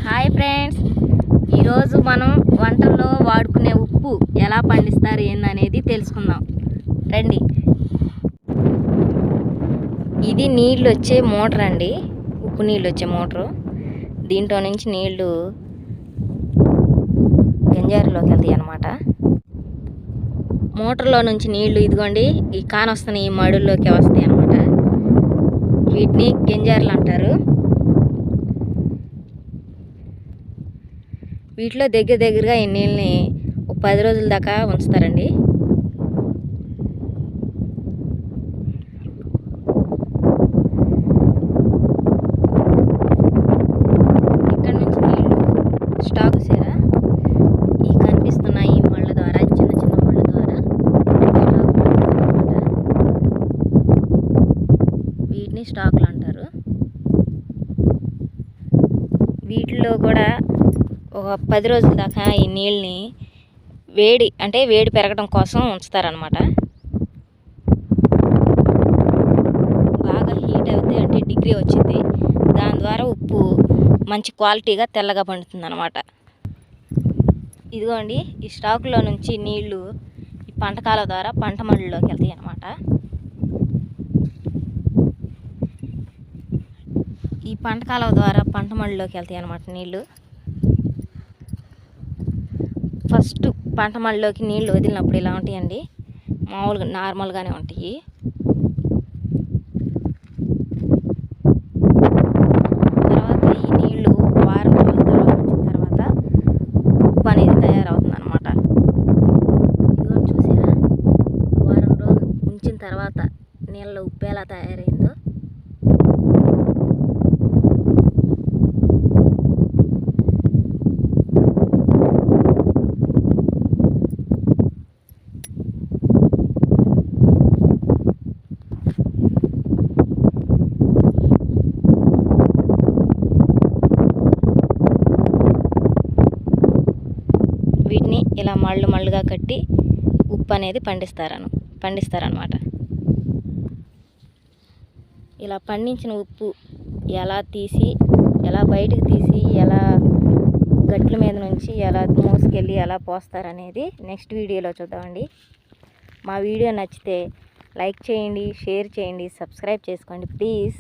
Hi friends, ఈరోజు మనం వంటల్లో వాడుకునే ఉప్పు ఎలా పండిస్తారు ఏందనేది తెలుసుకుందాం రండి. ఇది నీళ్ళు వచ్చే మోటార్ అండి, ఉప్పు నీళ్ళు వచ్చే మోటారు. దీంట్లో నుంచి నీళ్లు గంజారులోకి వెళ్తాయి అన్నమాట. మోటార్లో నుంచి నీళ్లు ఇదిగోండి ఈ కానొస్తున్న ఈ మడుల్లోకి వస్తాయి అన్నమాట. వీటిని గంజారులు అంటారు. వీటిలో దగ్గరగా ఈ నీళ్ళని ఒక 10 రోజుల దాకా ఉంచుతారండి. ఇక్కడ నుంచి నీళ్ళు స్టాక్ చేరా ఈ కనిపిస్తున్న ఈ మళ్ళ ద్వారా, చిన్న చిన్న మళ్ళ ద్వారా వీటిని స్టాకులు అంటారు. వీటిలో కూడా ఒక 10 రోజుల దాకా ఈ నీళ్ళని వేడి పెరగడం కోసం ఉంచుతారనమాట. బాగా హీట్ అవుతే అంటే డిగ్రీ వచ్చింది, దాని ద్వారా ఉప్పు మంచి క్వాలిటీగా తెల్లగా పండుతుంది అనమాట. ఇదిగోండి ఈ స్టాకులో నుంచి నీళ్లు ఈ పంటకాల ద్వారా పంట మళ్ళలోకి వెళ్తాయి అన్నమాట. ఈ పంటకాల ద్వారా పంట మళ్ళలోకి వెళ్తాయి అన్నమాట నీళ్లు. ఫస్ట్ పంట మళ్ళలోకి నీళ్ళు వదిలినప్పుడు ఇలా ఉంటాయండి, మామూలుగా నార్మల్గానే ఉంటాయి. తర్వాత ఈ నీళ్లు వారం రోజుల తర్వాత ఉంచిన తర్వాత ఉప్పు అనేది తయారవుతుంది అనమాట. ఇదిగో చూసారా, వారం రోజులు ఉంచిన తర్వాత నీళ్ళలో ఉప్పు ఎలా తయారైందో. వీటిని ఇలా మళ్ళుగా కట్టి ఉప్పు అనేది పండిస్తారనమాట. ఇలా పండించిన ఉప్పు ఎలా బయటకు తీసి ఎలా గట్ల మీద నుంచి ఎలా మోసుకెళ్ళి ఎలా పోస్తారనేది నెక్స్ట్ వీడియోలో చూద్దామండి. మా వీడియో నచ్చితే లైక్ చేయండి, షేర్ చేయండి, సబ్స్క్రైబ్ చేసుకోండి ప్లీజ్.